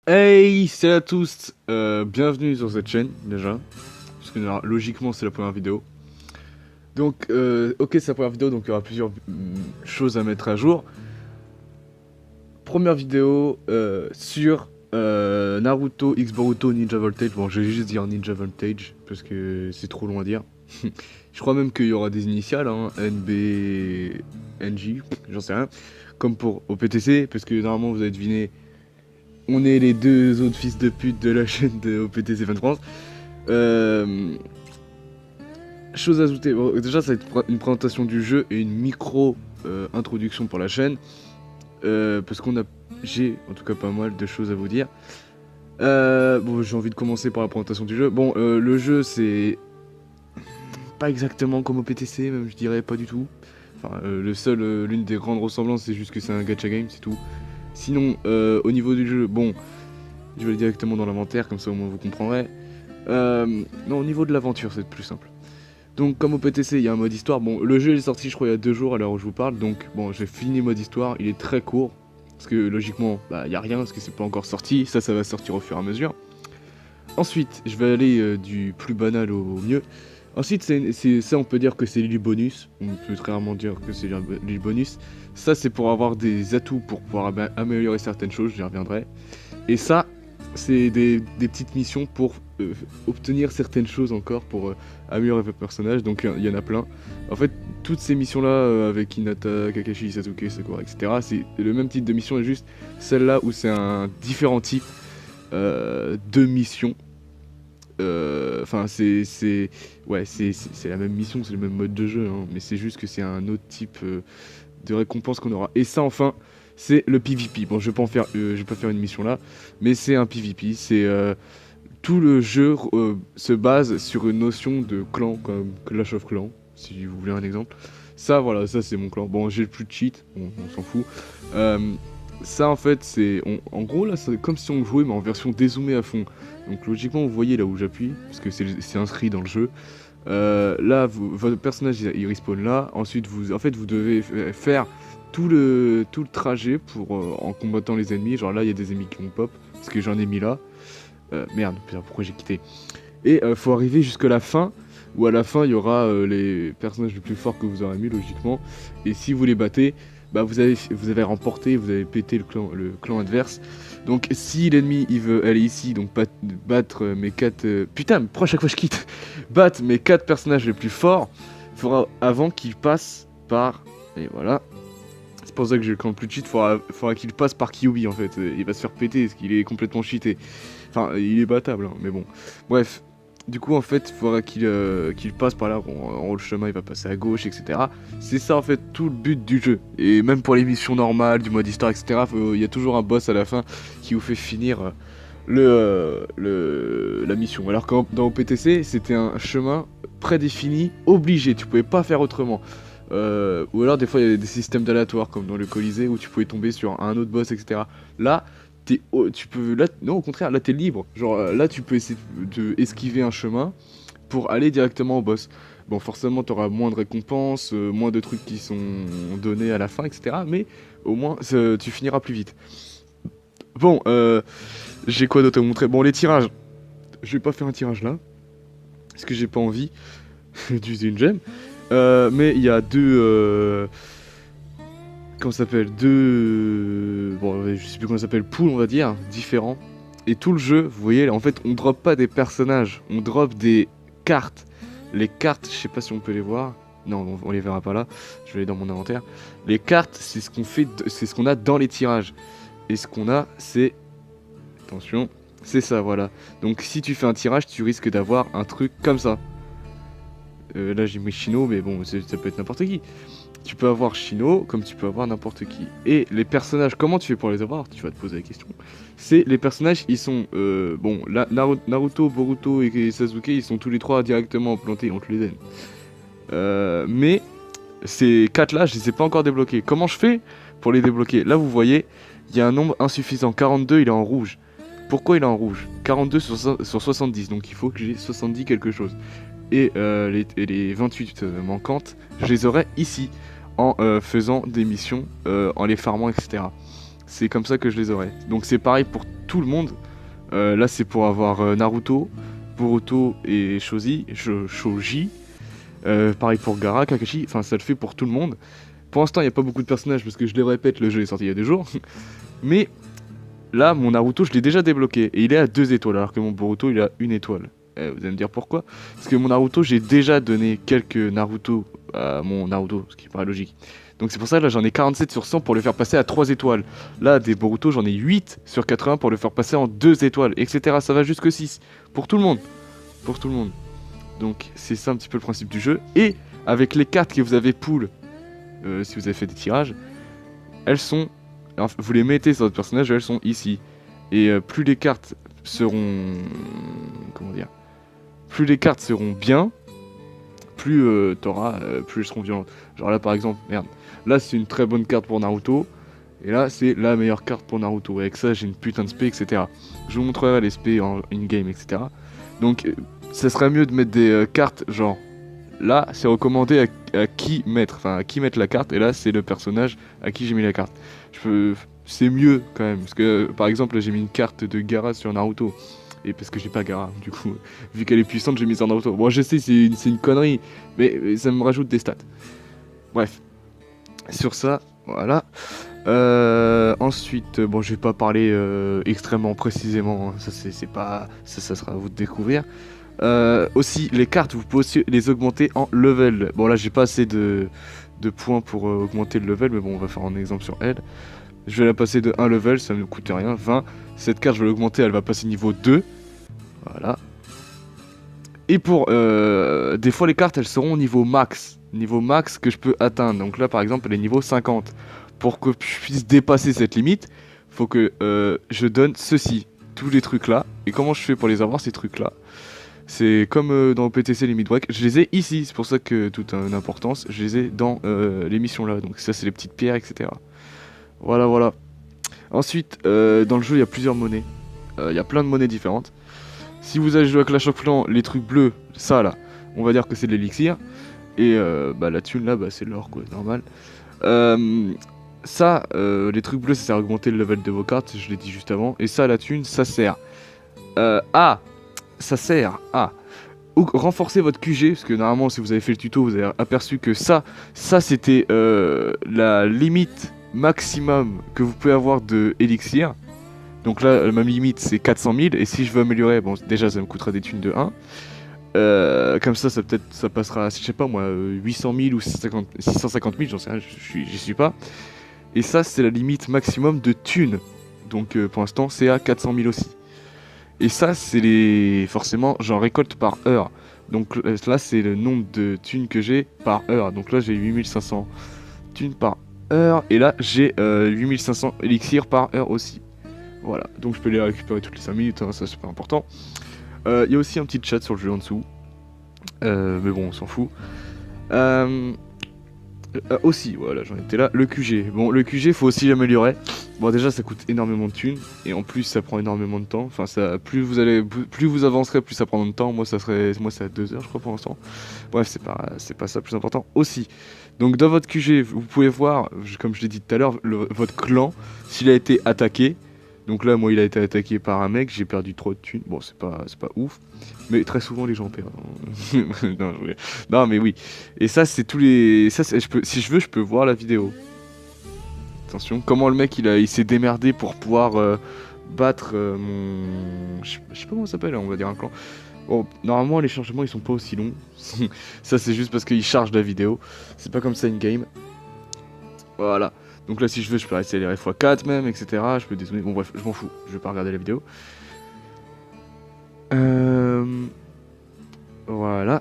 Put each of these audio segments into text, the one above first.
Hey, salut à tous, bienvenue sur cette chaîne déjà, parce que logiquement c'est la première vidéo. Donc, ok, c'est la première vidéo, donc il y aura plusieurs choses à mettre à jour. Première vidéo sur Naruto X Boruto Ninja Voltage. Bon, je vais juste dire Ninja Voltage parce que c'est trop long à dire. Je crois même qu'il y aura des initiales, hein, NB, NJ, j'en sais rien, comme pour OPTC, parce que normalement vous avez deviné. On est les deux autres fils de pute de la chaîne de OPTC Fan France. Chose à ajouter, bon, déjà ça va être une présentation du jeu et une micro introduction pour la chaîne. Parce j'ai en tout cas pas mal de choses à vous dire. Bon, j'ai envie de commencer par la présentation du jeu. Bon, le jeu c'est pas exactement comme OPTC, même je dirais pas du tout. Enfin, l'une des grandes ressemblances c'est juste que c'est un gacha game, c'est tout. Sinon, au niveau du jeu, bon, je vais aller directement dans l'inventaire, comme ça au moins vous comprendrez. Non, au niveau de l'aventure, c'est plus simple. Donc, comme au PTC, il y a un mode histoire. Bon, le jeu est sorti, je crois, il y a 2 jours à l'heure où je vous parle. Donc, bon, j'ai fini le mode histoire. Il est très court. Parce que logiquement, bah, il n'y a rien, parce que c'est pas encore sorti. Ça va sortir au fur et à mesure. Ensuite, je vais aller du plus banal au mieux. Ensuite, ça, on peut dire que c'est l'île bonus. On peut très rarement dire que c'est l'île bonus. Ça, c'est pour avoir des atouts pour pouvoir améliorer certaines choses, j'y reviendrai. Et ça, c'est des petites missions pour obtenir certaines choses encore, pour améliorer votre personnage. Donc, il y en a plein. En fait, toutes ces missions-là, avec Hinata, Kakashi, Sasuke, Sakura, etc., c'est le même type de mission, et juste celle-là où c'est un différent type de mission. Enfin, ouais, c'est la même mission, c'est le même mode de jeu, hein, mais c'est juste que c'est un autre type de récompense qu'on aura. Et ça, enfin, c'est le PVP. Bon, je vais pas faire une mission là, mais c'est un PVP. C'est tout le jeu se base sur une notion de clan, comme Clash of Clans, si vous voulez un exemple. Ça, voilà, ça c'est mon clan. Bon, j'ai le plus de cheat, on s'en fout. Ça, en fait, en gros, là, c'est comme si on jouait, mais en version dézoomée à fond. Donc, logiquement, vous voyez là où j'appuie, parce que c'est inscrit dans le jeu. Là, votre personnage, il respawn là. Ensuite, vous devez faire tout le trajet en combattant les ennemis. Genre là, il y a des ennemis qui vont pop, parce que j'en ai mis là. Merde, putain, pourquoi j'ai quitté? Et faut arriver jusqu'à la fin, où à la fin, il y aura les personnages les plus forts que vous aurez mis, logiquement. Et si vous les battez, bah vous avez remporté, vous avez pété le clan adverse. Donc si l'ennemi il veut aller ici, donc battre mes 4... putain, mais pourquoi à chaque fois je quitte? Battre mes 4 personnages les plus forts, il faudra avant qu'il passe par... Et voilà. C'est pour ça que j'ai le clan le plus cheat, faudra qu'il passe par Kyuubi en fait. Il va se faire péter, parce qu'il est complètement cheaté. Enfin, il est battable, hein, mais bon. Bref. Du coup, en fait, il faudra qu'il passe par là. En haut, le chemin, il va passer à gauche, etc. C'est ça, en fait, tout le but du jeu. Et même pour les missions normales, du mode histoire, etc., il y a toujours un boss à la fin qui vous fait finir la mission. Alors que dans OPTC, c'était un chemin prédéfini, obligé. Tu pouvais pas faire autrement. Ou alors, des fois, il y a des systèmes d'aléatoires, comme dans le Colisée, où tu pouvais tomber sur un autre boss, etc. Là, tu peux là, non, au contraire, là t'es libre. Genre là tu peux essayer de esquiver un chemin pour aller directement au boss. Bon, forcément t'auras moins de récompenses, moins de trucs qui sont donnés à la fin, etc. Mais au moins tu finiras plus vite. Bon, j'ai quoi d'autre à vous montrer? Bon, les tirages. Je vais pas faire un tirage là, parce que j'ai pas envie d'user une gemme. Mais il y a deux comment ça s'appelle, bon, je sais plus comment ça s'appelle, poules, on va dire, différents. Et tout le jeu, vous voyez, en fait, on drop pas des personnages, on drop des cartes. Les cartes, je sais pas si on peut les voir. Non, on les verra pas là. Je vais aller dans mon inventaire. Les cartes, c'est ce qu'on fait, c'est ce qu'on a dans les tirages. Et ce qu'on a, c'est, attention, c'est ça, voilà. Donc si tu fais un tirage, tu risques d'avoir un truc comme ça. Là, j'ai mis Chino, mais bon, ça peut être n'importe qui. Tu peux avoir Shino comme tu peux avoir n'importe qui. Et les personnages, comment tu fais pour les avoir? Tu vas te poser la question. C'est les personnages, ils sont... bon, là, Naruto, Boruto et Sasuke, ils sont tous les 3 directement plantés, on te les donne. Mais ces 4 là, je les ai pas encore débloqués. Comment je fais pour les débloquer? Là, vous voyez, il y a un nombre insuffisant. 42, il est en rouge. Pourquoi il est en rouge? 42 sur 70, donc il faut que j'ai 70 quelque chose. Et les 28 manquantes, je les aurai ici, en faisant des missions, en les farmant, etc. c'est comme ça que je les aurai. Donc c'est pareil pour tout le monde. Là c'est pour avoir Naruto, Boruto et Shoji. Pareil pour Gaara, Kakashi, enfin ça le fait pour tout le monde. Pour l'instant il n'y a pas beaucoup de personnages parce que je les répète, le jeu est sorti il y a 2 jours. Mais là mon Naruto je l'ai déjà débloqué et il est à 2 étoiles alors que mon Boruto il a 1 étoile. Vous allez me dire pourquoi? Parce que mon Naruto j'ai déjà donné quelques Naruto à mon Naruto, ce qui paraît logique. Donc c'est pour ça que là j'en ai 47 sur 100 pour le faire passer à 3 étoiles. Là des Boruto j'en ai 8 sur 80 pour le faire passer en 2 étoiles, etc. Ça va jusque 6. Pour tout le monde. Pour tout le monde. Donc c'est ça un petit peu le principe du jeu. Et avec les cartes que vous avez pull, si vous avez fait des tirages, elles sont... Alors, vous les mettez sur votre personnage, elles sont ici. Et plus les cartes seront... Comment dire? Plus les cartes seront bien, plus plus elles seront violentes. Genre là par exemple, merde. Là c'est une très bonne carte pour Naruto. Et là c'est la meilleure carte pour Naruto. Et avec ça j'ai une putain de spé, etc. Je vous montrerai les spé en in-game, etc. Donc ça serait mieux de mettre des cartes genre... Là c'est recommandé à qui mettre. Enfin à qui mettre la carte. Et là c'est le personnage à qui j'ai mis la carte. C'est mieux quand même. Parce que par exemple là j'ai mis une carte de Gaara sur Naruto. Et parce que j'ai pas Gaara, du coup, vu qu'elle est puissante, j'ai mis ça en Naruto. Bon, je sais, c'est une connerie, mais ça me rajoute des stats. Bref, sur ça, voilà. Ensuite, bon, je vais pas parler extrêmement précisément, hein. Ça, c'est pas... Ça sera à vous de découvrir. Aussi, les cartes, vous pouvez aussi les augmenter en level. Bon, là, j'ai pas assez de points pour augmenter le level, mais bon, on va faire un exemple sur elle. Je vais la passer de 1 level, ça ne me coûte rien, 20. Cette carte, je vais l'augmenter, elle va passer niveau 2. Voilà. Et pour... des fois, les cartes, elles seront au niveau max. Niveau max que je peux atteindre. Donc là, par exemple, elle est niveau 50. Pour que je puisse dépasser cette limite, faut que je donne ceci. Tous les trucs là. Et comment je fais pour les avoir, ces trucs là? C'est comme dans PTC Limit Break. Je les ai ici. C'est pour ça que toute une importance. Je les ai dans les missions là. Donc ça, c'est les petites pierres, etc. Voilà, voilà. Ensuite, dans le jeu, il y a plusieurs monnaies. Il y a plein de monnaies différentes. Si vous allez jouer à Clash of Clans, les trucs bleus, ça là, on va dire que c'est de l'élixir. Et bah, la thune là, bah, c'est l'or quoi, normal. Ça, les trucs bleus, ça sert à augmenter le level de vos cartes, je l'ai dit juste avant. Et ça, la thune, ça sert ça sert à renforcer votre QG. Parce que normalement, si vous avez fait le tuto, vous avez aperçu que ça c'était la limite maximum que vous pouvez avoir de élixir. Donc là, ma limite c'est 400 000. Et si je veux améliorer, bon, déjà ça me coûtera des thunes de 1. Comme ça, ça passera, je sais pas moi, 800 000 ou 650 000, j'en sais rien, j'y suis pas. Et ça, c'est la limite maximum de thunes. Donc pour l'instant, c'est à 400 000 aussi. Et ça, c'est forcément, j'en récolte par heure. Donc là, c'est le nombre de thunes que j'ai par heure. Donc là, j'ai 8500 thunes par heure. Et là, j'ai 8500 élixirs par heure aussi. Voilà, donc je peux les récupérer toutes les 5 minutes, hein, ça c'est pas important. Il y a aussi un petit chat sur le jeu en dessous. Mais bon, on s'en fout. Aussi, voilà, j'en étais là. Le QG. Bon, le QG, faut aussi l'améliorer. Bon, déjà, ça coûte énormément de thunes. Et en plus, ça prend énormément de temps. Enfin, ça, plus vous avancerez, plus ça prend de temps. Moi, c'est à 2 heures, je crois, pour l'instant. Bref, c'est pas ça le plus important. Aussi, donc dans votre QG, vous pouvez voir, comme je l'ai dit tout à l'heure, votre clan, s'il a été attaqué. Donc là, moi, il a été attaqué par un mec, j'ai perdu trop de thunes. Bon, c'est pas ouf, mais très souvent les gens perdent. Non, mais oui. Et ça, c'est tous les. Ça, si je veux, je peux voir la vidéo. Attention, comment le mec il s'est démerdé pour pouvoir battre mon. Je sais pas comment ça s'appelle, on va dire un clan. Bon, normalement, les chargements ils sont pas aussi longs. Ça, c'est juste parce qu'il charge la vidéo. C'est pas comme ça in-game. Voilà. Donc là, si je veux, je peux accélérer x4 même, etc. Je peux dézoomer. Bon, bref, je m'en fous. Je vais pas regarder la vidéo. Voilà.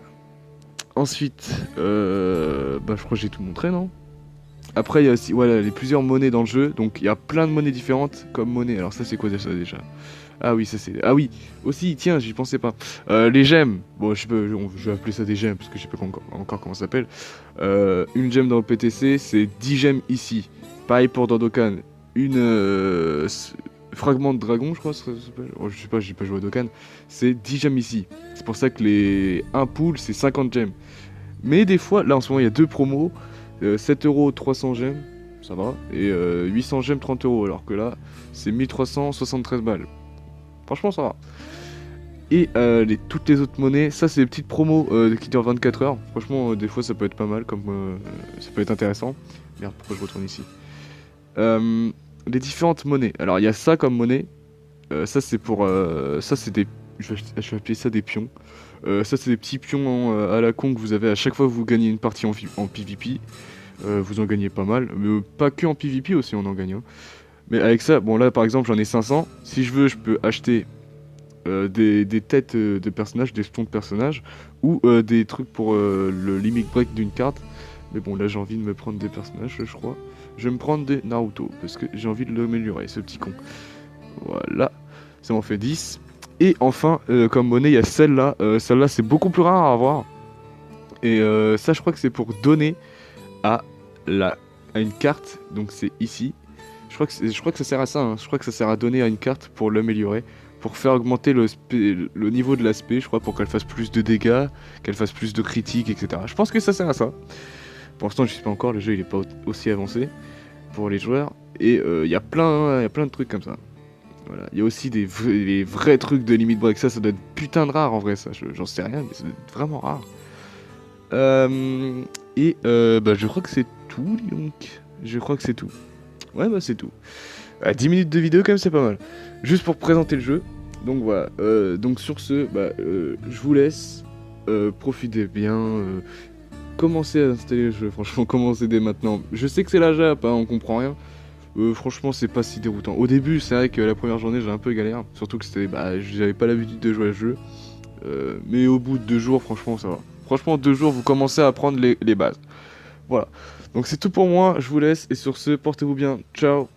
Ensuite, je crois que j'ai tout montré, non? Après, il y a aussi voilà, les plusieurs monnaies dans le jeu. Donc, il y a plein de monnaies différentes comme monnaie. Alors, ça, c'est quoi ça déjà? Ah oui, ça c'est... Ah oui, aussi, tiens, j'y pensais pas. Les gemmes. Bon, je vais appeler ça des gemmes parce que je sais pas encore comment ça s'appelle. Une gemme dans le PTC, c'est 10 gemmes ici. Pareil pour Dokkan. Une fragment de dragon, je crois, ça s'appelle. Oh, je sais pas, j'ai pas joué à Dokkan. C'est 10 gemmes ici. C'est pour ça que un pool, c'est 50 gemmes. Mais des fois, là en ce moment, il y a 2 promos. 7 € 300 gemmes. ça va. Et 800 gemmes, 30 euros, alors que là, c'est 1373 balles. Franchement, ça va. Et toutes les autres monnaies, ça c'est des petites promos qui durent 24 heures. Franchement, des fois ça peut être pas mal, comme ça peut être intéressant. Merde, pourquoi je retourne ici? Les différentes monnaies. Alors il y a ça comme monnaie. Ça c'est pour... ça c'est des... je vais appeler ça des pions. Ça c'est des petits pions à la con que vous avez à chaque fois que vous gagnez une partie en PvP. Vous en gagnez pas mal, mais pas que en PvP aussi on en gagne. Hein. Mais avec ça, bon là par exemple j'en ai 500. Si je veux, je peux acheter des têtes de personnages, des jetons de personnages, ou des trucs pour le limit break d'une carte. Mais bon là j'ai envie de me prendre des personnages, je crois. Je vais me prendre des Naruto, parce que j'ai envie de l'améliorer, ce petit con. Voilà, ça m'en fait 10. Et enfin, comme monnaie, il y a celle-là. Celle-là, c'est beaucoup plus rare à avoir. Et ça, je crois que c'est pour donner à une carte. Donc c'est ici. Je crois que ça sert à ça. Hein. Je crois que ça sert à donner à une carte pour l'améliorer. Pour faire augmenter le niveau de l'aspect, je crois, pour qu'elle fasse plus de dégâts, qu'elle fasse plus de critiques, etc. Je pense que ça sert à ça. Pour l'instant, je sais pas encore, le jeu il est pas aussi avancé pour les joueurs. Et il y a plein de trucs comme ça. Voilà. Il y a aussi des vrais trucs de limit break. Ça doit être putain de rare en vrai, ça. J'en sais rien, mais ça doit être vraiment rare. Je crois que c'est tout, donc. Je crois que c'est tout. Ouais, bah c'est tout. 10 minutes de vidéo, quand même, c'est pas mal. Juste pour présenter le jeu. Donc voilà. Donc sur ce, je vous laisse. Profitez bien. Commencez à installer le jeu. Franchement, commencez dès maintenant. Je sais que c'est la Jap, hein, on comprend rien. Franchement, c'est pas si déroutant. Au début, c'est vrai que la première journée, j'ai un peu galère. Surtout que j'avais pas l'habitude de jouer à ce jeu. Mais au bout de 2 jours, franchement, ça va. Franchement, 2 jours, vous commencez à apprendre les bases. Voilà. Donc c'est tout pour moi. Je vous laisse. Et sur ce, portez-vous bien. Ciao.